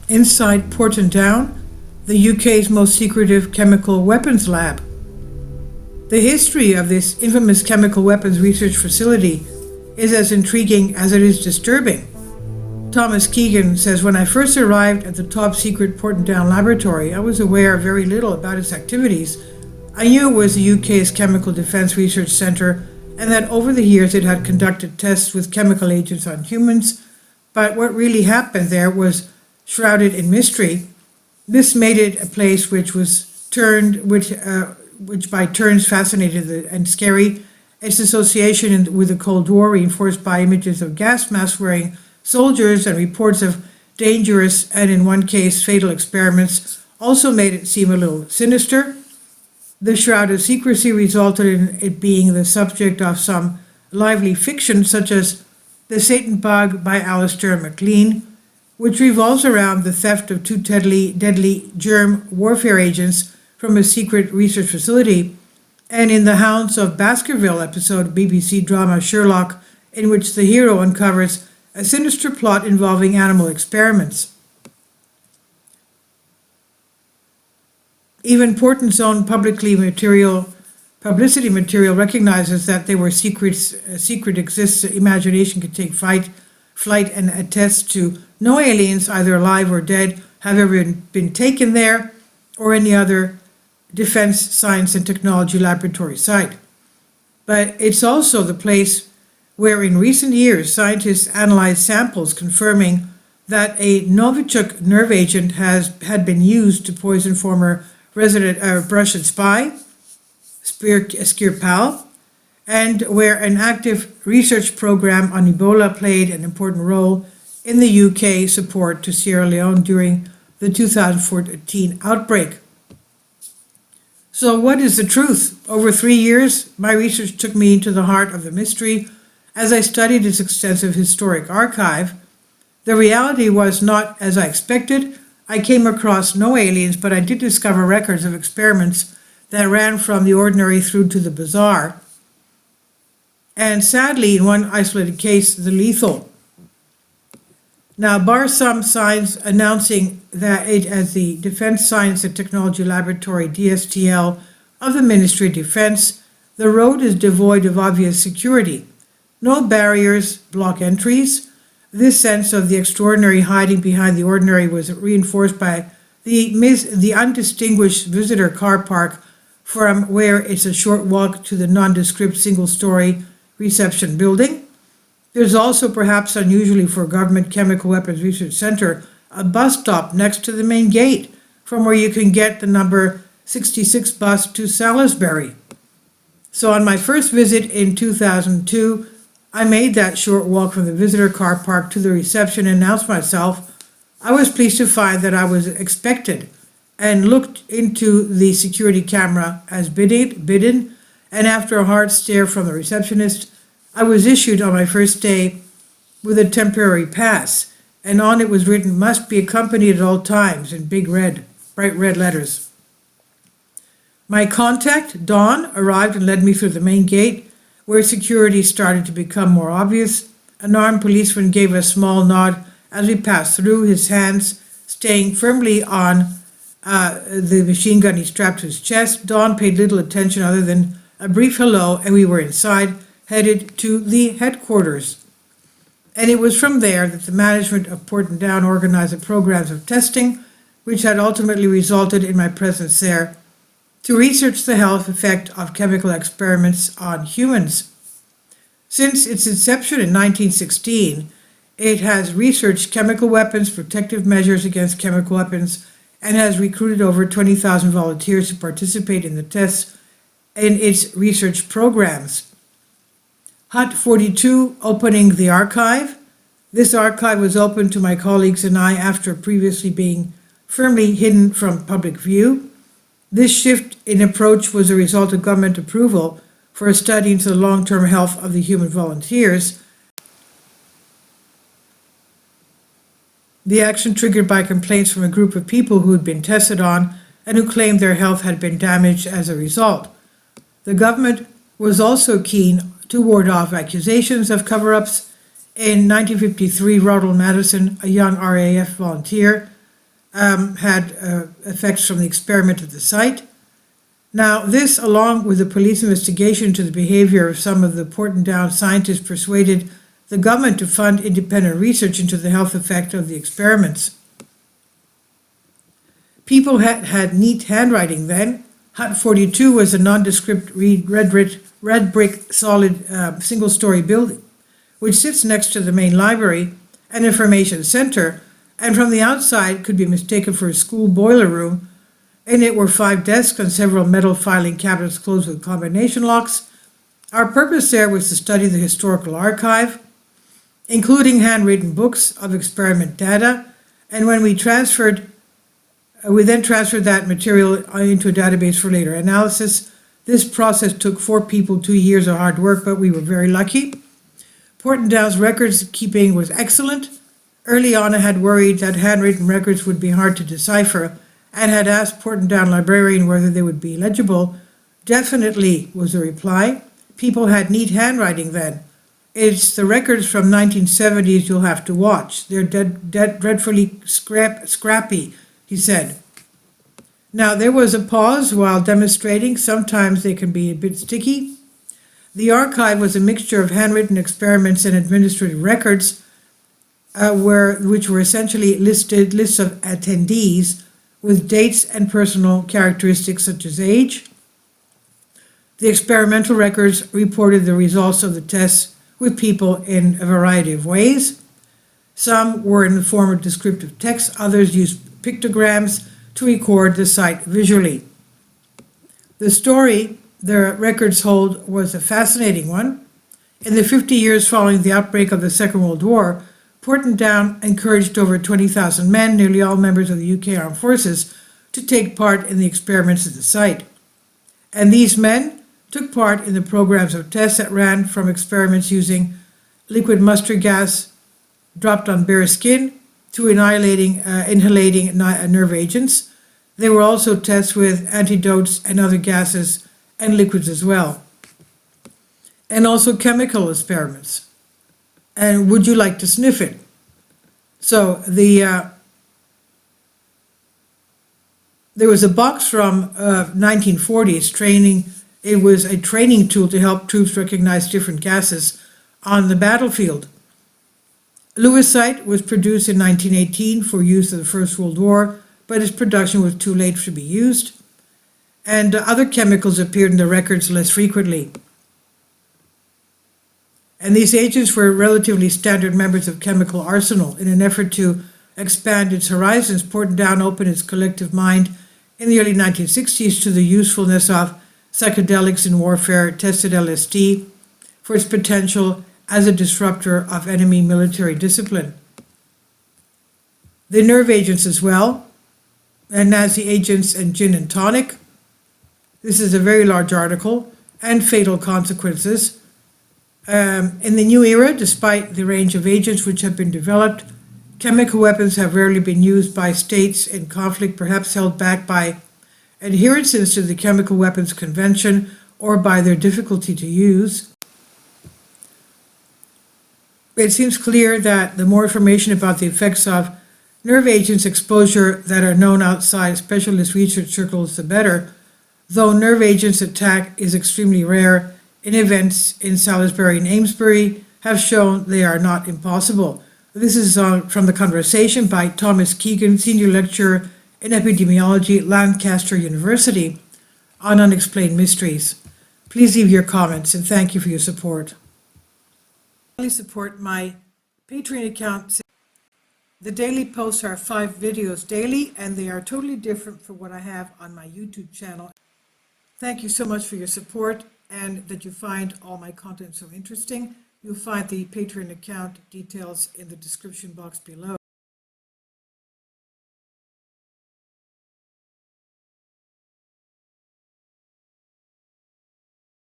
inside Porton, the UK's most secretive chemical weapons lab. The history of this infamous chemical weapons research facility is as intriguing as it is disturbing. Thomas Keegan says, when I first arrived at the top secret Porton laboratory, I was aware very little about its activities. I knew it was the UK's Chemical Defence Research Centre and that over the years it had conducted tests with chemical agents on humans, but what really happened there was shrouded in mystery. This made it a place which by turns fascinated and scary. Its association with the Cold War, reinforced by images of gas masks wearing soldiers and reports of dangerous and, in one case, fatal experiments, also made it seem a little sinister. The shroud of secrecy resulted in it being the subject of some lively fiction, such as The Satan Bug by Alistair MacLean, which revolves around the theft of two deadly germ warfare agents from a secret research facility, and in the Hounds of Baskerville episode BBC drama Sherlock, in which the hero uncovers a sinister plot involving animal experiments. Even Porton's own publicity material recognizes that there were secret exists, imagination can take flight, and attests to no aliens, either alive or dead, have ever been taken there or any other defense, science, and technology laboratory site. But it's also the place where in recent years scientists analyzed samples confirming that a Novichok nerve agent had been used to poison former Russian spy, Skripal, and where an active research program on Ebola played an important role in the UK support to Sierra Leone during the 2014 outbreak. So what is the truth? Over 3 years, my research took me into the heart of the mystery as I studied its extensive historic archive. The reality was not as I expected. I came across no aliens, but I did discover records of experiments that ran from the ordinary through to the bizarre, and sadly, in one isolated case, the lethal. Now, bar some signs announcing that it as the Defense Science and Technology Laboratory, DSTL, of the Ministry of Defense, the road is devoid of obvious security. No barriers block entries. This sense of the extraordinary hiding behind the ordinary was reinforced by the undistinguished visitor car park, from where it's a short walk to the nondescript single-story reception building. There's also, perhaps unusually for a government chemical weapons research center, a bus stop next to the main gate, from where you can get the number 66 bus to Salisbury. So on my first visit in 2002, I made that short walk from the visitor car park to the reception and announced myself. I was pleased to find that I was expected and looked into the security camera as bidden, and after a hard stare from the receptionist, I was issued on my first day with a temporary pass, and on it was written, "Must be accompanied at all times," in bright red letters. My contact, Dawn, arrived and led me through the main gate, where security started to become more obvious. An armed policeman gave a small nod as we passed through, his hands staying firmly on the machine gun he strapped to his chest. Dawn paid little attention other than a brief hello, and we were inside, headed to the headquarters. And it was from there that the management of Porton organized the programs of testing, which had ultimately resulted in my presence there, to research the health effect of chemical experiments on humans. Since its inception in 1916, it has researched chemical weapons, protective measures against chemical weapons, and has recruited over 20,000 volunteers to participate in the tests in its research programs. Hut 42, opening the archive. This archive was opened to my colleagues and I after previously being firmly hidden from public view. This shift in approach was a result of government approval for a study into the long-term health of the human volunteers. The action triggered by complaints from a group of people who had been tested on and who claimed their health had been damaged as a result. The government was also keen to ward off accusations of cover-ups. In 1953, Ronald Madison, a young RAF volunteer, had effects from the experiment at the site. Now, this, along with the police investigation into the behavior of some of the Porton Down scientists, persuaded the government to fund independent research into the health effect of the experiments. People had neat handwriting then. Hut 42 was a nondescript red brick solid single-story building, which sits next to the main library and information center, and from the outside could be mistaken for a school boiler room. In it were 5 desks and several metal filing cabinets closed with combination locks. Our purpose there was to study the historical archive, including handwritten books of experiment data, and when we then transferred that material into a database for later analysis. This process took 4 people 2 years of hard work, but we were very lucky. Porton Down's records keeping was excellent. Early on, I had worried that handwritten records would be hard to decipher and had asked Porton Down librarian whether they would be legible. Definitely, was the reply. People had neat handwriting then. It's the records from 1970s you'll have to watch. They're dreadfully scrappy, he said. Now, there was a pause while demonstrating. Sometimes they can be a bit sticky. The archive was a mixture of handwritten experiments and administrative records, which were essentially lists of attendees with dates and personal characteristics such as age. The experimental records reported the results of the tests with people in a variety of ways. Some were in the form of descriptive text, others used pictograms to record the site visually. The story the records hold was a fascinating one. In the 50 years following the outbreak of the Second World War, Porton Down encouraged over 20,000 men, nearly all members of the UK Armed Forces, to take part in the experiments at the site. And these men took part in the programs of tests that ran from experiments using liquid mustard gas dropped on bare skin to inhalating nerve agents. There were also tests with antidotes and other gases and liquids as well. And also chemical experiments. And would you like to sniff it? So there was a box from 1940s training. It was a training tool to help troops recognize different gases on the battlefield. Lewisite was produced in 1918 for use in the First World War, but its production was too late to be used. And other chemicals appeared in the records less frequently. And these agents were relatively standard members of chemical arsenal. In an effort to expand its horizons, Porton Down opened its collective mind in the early 1960s to the usefulness of psychedelics in warfare, tested LSD for its potential as a disruptor of enemy military discipline. The nerve agents as well, and Nazi agents and gin and tonic. This is a very large article, and fatal consequences. In the new era, despite the range of agents which have been developed, chemical weapons have rarely been used by states in conflict, perhaps held back by adherences to the Chemical Weapons Convention or by their difficulty to use. It seems clear that the more information about the effects of nerve agents exposure that are known outside specialist research circles, the better, though nerve agents attack is extremely rare. In events in Salisbury and Amesbury have shown they are not impossible. This is from the conversation by Thomas Keegan, Senior Lecturer in Epidemiology, Lancaster University, on Unexplained Mysteries. Please leave your comments and thank you for your support. Please support my Patreon account. The daily posts are 5 videos daily, and they are totally different from what I have on my YouTube channel. Thank you so much for your support and that you find all my content so interesting. You'll find the Patreon account details in the description box below.